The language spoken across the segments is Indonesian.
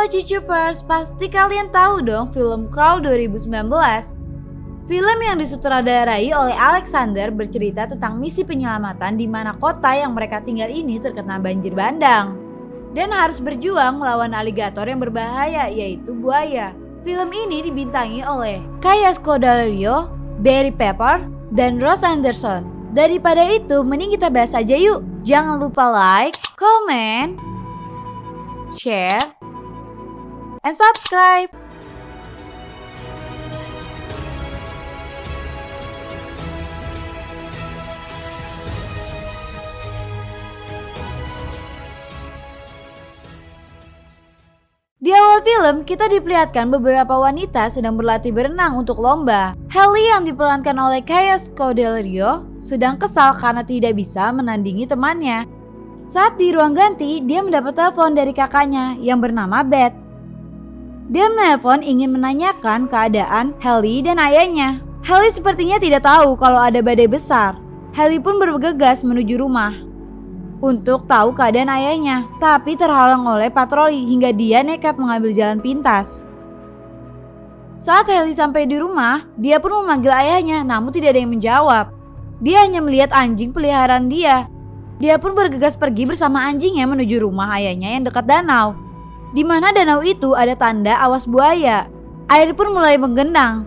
Halo Cucupers, pasti kalian tahu dong film Crow 2019. Film yang disutradarai oleh Alexander bercerita tentang misi penyelamatan di mana kota yang mereka tinggal ini terkena banjir bandang dan harus berjuang melawan aligator yang berbahaya, yaitu buaya. Film ini dibintangi oleh Kaya Scodelario, Barry Pepper, dan Ross Anderson. Daripada itu, mending kita bahas aja yuk. Jangan lupa like, comment, share, and subscribe. Di awal film, kita diperlihatkan beberapa wanita sedang berlatih berenang untuk lomba. Haley yang diperankan oleh Kaya Scodelario sedang kesal karena tidak bisa menandingi temannya. Saat di ruang ganti, dia mendapat telepon dari kakaknya yang bernama Beth. Dia menelpon ingin menanyakan keadaan Haley dan ayahnya. Haley sepertinya tidak tahu kalau ada badai besar. Haley pun bergegas menuju rumah untuk tahu keadaan ayahnya, tapi terhalang oleh patroli hingga dia nekat mengambil jalan pintas. Saat Haley sampai di rumah, dia pun memanggil ayahnya, namun tidak ada yang menjawab. Dia hanya melihat anjing peliharaan dia. Dia pun bergegas pergi bersama anjingnya menuju rumah ayahnya yang dekat danau. Di mana danau itu ada tanda awas buaya. Air pun mulai menggenang.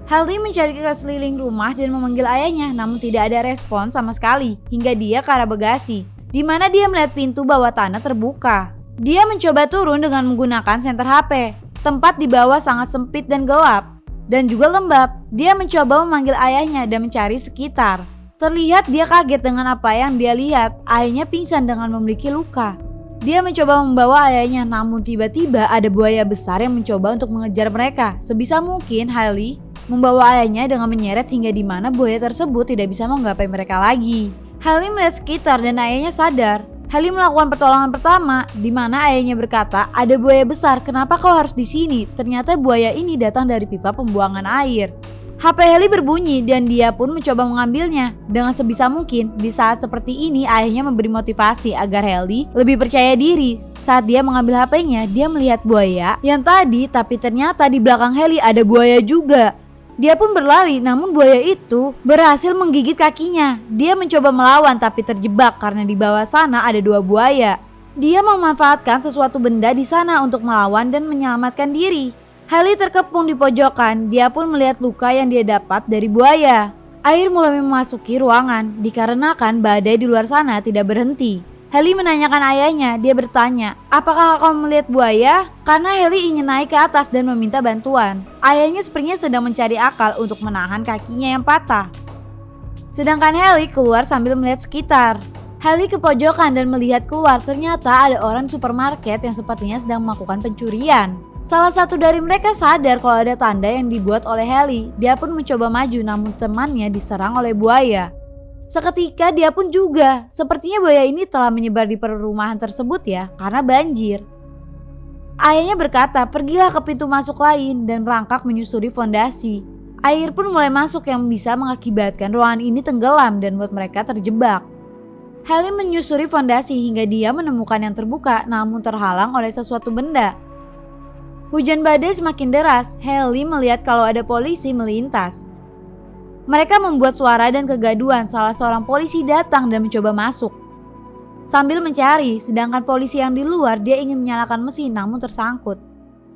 Haley mencari ke sekeliling rumah dan memanggil ayahnya, namun tidak ada respon sama sekali hingga dia ke arah bagasi, di mana dia melihat pintu bawah tanah terbuka. Dia mencoba turun dengan menggunakan senter HP. Tempat di bawah sangat sempit dan gelap, dan juga lembab. Dia mencoba memanggil ayahnya dan mencari sekitar. Terlihat dia kaget dengan apa yang dia lihat. Ayahnya pingsan dengan memiliki luka. Dia mencoba membawa ayahnya, namun tiba-tiba ada buaya besar yang mencoba untuk mengejar mereka. Sebisa mungkin Haley membawa ayahnya dengan menyeret hingga di mana buaya tersebut tidak bisa menggapai mereka lagi. Haley melihat sekitar dan ayahnya sadar. Haley melakukan pertolongan pertama, di mana ayahnya berkata, "Ada buaya besar, kenapa kau harus di sini?" Ternyata buaya ini datang dari pipa pembuangan air. HP Haley berbunyi dan dia pun mencoba mengambilnya. Dengan sebisa mungkin, di saat seperti ini ayahnya memberi motivasi agar Haley lebih percaya diri. Saat dia mengambil HP-nya, dia melihat buaya yang tadi, tapi ternyata di belakang Haley ada buaya juga. Dia pun berlari, namun buaya itu berhasil menggigit kakinya. Dia mencoba melawan tapi terjebak karena di bawah sana ada dua buaya. Dia memanfaatkan sesuatu benda di sana untuk melawan dan menyelamatkan diri. Haley terkepung di pojokan, dia pun melihat luka yang dia dapat dari buaya. Air mulai memasuki ruangan dikarenakan badai di luar sana tidak berhenti. Haley menanyakan ayahnya, dia bertanya, "Apakah kau melihat buaya?" Karena Haley ingin naik ke atas dan meminta bantuan. Ayahnya sepertinya sedang mencari akal untuk menahan kakinya yang patah. Sedangkan Haley keluar sambil melihat sekitar. Haley ke pojokan dan melihat keluar, ternyata ada orang di supermarket yang sepertinya sedang melakukan pencurian. Salah satu dari mereka sadar kalau ada tanda yang dibuat oleh Haley. Dia pun mencoba maju namun temannya diserang oleh buaya. Seketika dia pun juga. Sepertinya buaya ini telah menyebar di perumahan tersebut ya, karena banjir. Ayahnya berkata, "Pergilah ke pintu masuk lain," dan merangkak menyusuri fondasi. Air pun mulai masuk yang bisa mengakibatkan ruangan ini tenggelam dan membuat mereka terjebak. Haley menyusuri fondasi hingga dia menemukan yang terbuka namun terhalang oleh sesuatu benda. Hujan badai semakin deras. Haley melihat kalau ada polisi melintas. Mereka membuat suara dan kegaduhan. Salah seorang polisi datang dan mencoba masuk sambil mencari, sedangkan polisi yang di luar dia ingin menyalakan mesin namun tersangkut.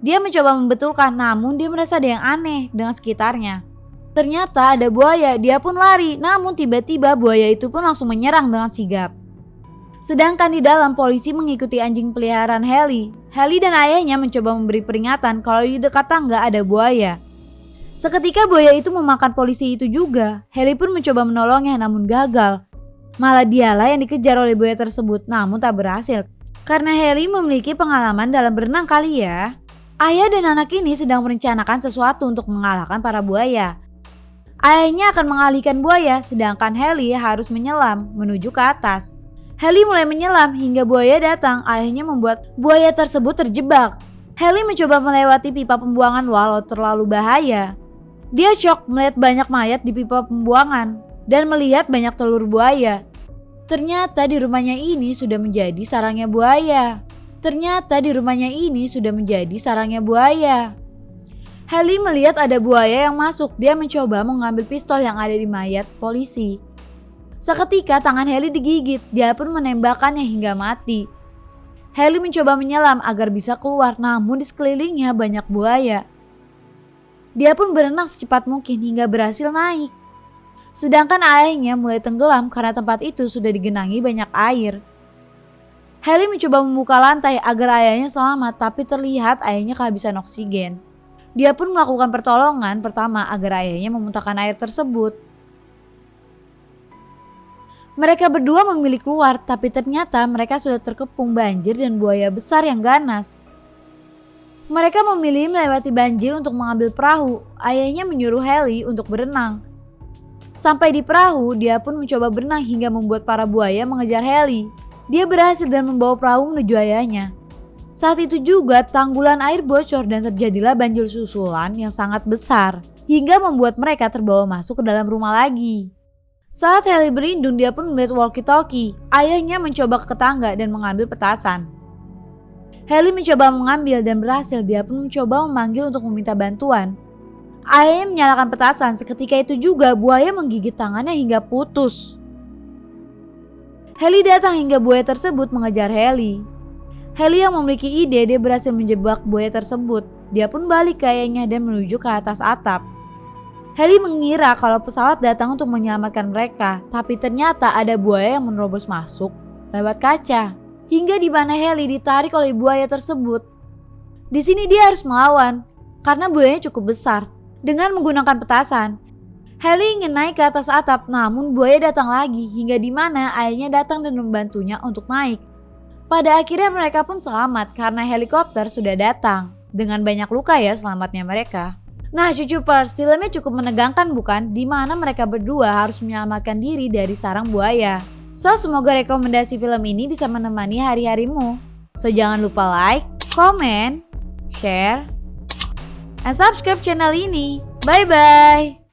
Dia mencoba membetulkan namun dia merasa ada yang aneh dengan sekitarnya. Ternyata ada buaya. Dia pun lari, namun tiba-tiba buaya itu pun langsung menyerang dengan sigap. Sedangkan di dalam polisi mengikuti anjing peliharaan Haley. Haley dan ayahnya mencoba memberi peringatan kalau di dekat tangga ada buaya. Seketika buaya itu memakan polisi itu juga. Haley pun mencoba menolongnya namun gagal. Malah dialah yang dikejar oleh buaya tersebut namun tak berhasil. Karena Haley memiliki pengalaman dalam berenang kali ya. Ayah dan anak ini sedang merencanakan sesuatu untuk mengalahkan para buaya. Ayahnya akan mengalihkan buaya sedangkan Haley harus menyelam menuju ke atas. Haley mulai menyelam hingga buaya datang. Ayahnya membuat buaya tersebut terjebak. Haley mencoba melewati pipa pembuangan walau terlalu bahaya. Dia syok melihat banyak mayat di pipa pembuangan dan melihat banyak telur buaya. Ternyata di rumahnya ini sudah menjadi sarangnya buaya. Ternyata di rumahnya ini sudah menjadi sarangnya buaya. Haley melihat ada buaya yang masuk. Dia mencoba mengambil pistol yang ada di mayat polisi. Seketika tangan Haley digigit. Dia pun menembakkannya hingga mati. Haley mencoba menyelam agar bisa keluar, namun di sekelilingnya banyak buaya. Dia pun berenang secepat mungkin hingga berhasil naik. Sedangkan ayahnya mulai tenggelam karena tempat itu sudah digenangi banyak air. Haley mencoba membuka lantai agar ayahnya selamat, tapi terlihat ayahnya kehabisan oksigen. Dia pun melakukan pertolongan pertama agar ayahnya memuntahkan air tersebut. Mereka berdua memilih keluar, tapi ternyata mereka sudah terkepung banjir dan buaya besar yang ganas. Mereka memilih melewati banjir untuk mengambil perahu. Ayahnya menyuruh Haley untuk berenang. Sampai di perahu, dia pun mencoba berenang hingga membuat para buaya mengejar Haley. Dia berhasil dan membawa perahu menuju ayahnya. Saat itu juga tanggulan air bocor dan terjadilah banjir susulan yang sangat besar hingga membuat mereka terbawa masuk ke dalam rumah lagi. Saat Haley berlindung, dia pun melihat walkie-talkie. Ayahnya mencoba ke tangga dan mengambil petasan. Haley mencoba mengambil dan berhasil. Dia pun mencoba memanggil untuk meminta bantuan. Ayahnya menyalakan petasan. Seketika itu juga buaya menggigit tangannya hingga putus. Haley datang hingga buaya tersebut mengejar Haley. Haley yang memiliki ide, dia berhasil menjebak buaya tersebut. Dia pun balik ke ayahnya dan menuju ke atas atap. Haley mengira kalau pesawat datang untuk menyelamatkan mereka, tapi ternyata ada buaya yang menerobos masuk lewat kaca. Hingga di mana Haley ditarik oleh buaya tersebut. Di sini dia harus melawan karena buayanya cukup besar. Dengan menggunakan petasan, Haley ingin naik ke atas atap, namun buaya datang lagi hingga di mana ayahnya datang dan membantunya untuk naik. Pada akhirnya mereka pun selamat karena helikopter sudah datang. Dengan banyak luka ya selamatnya mereka. Nah cucupers, filmnya cukup menegangkan bukan? Di mana mereka berdua harus menyelamatkan diri dari sarang buaya. So semoga rekomendasi film ini bisa menemani hari-harimu. So jangan lupa like, comment, share, and subscribe channel ini. Bye bye.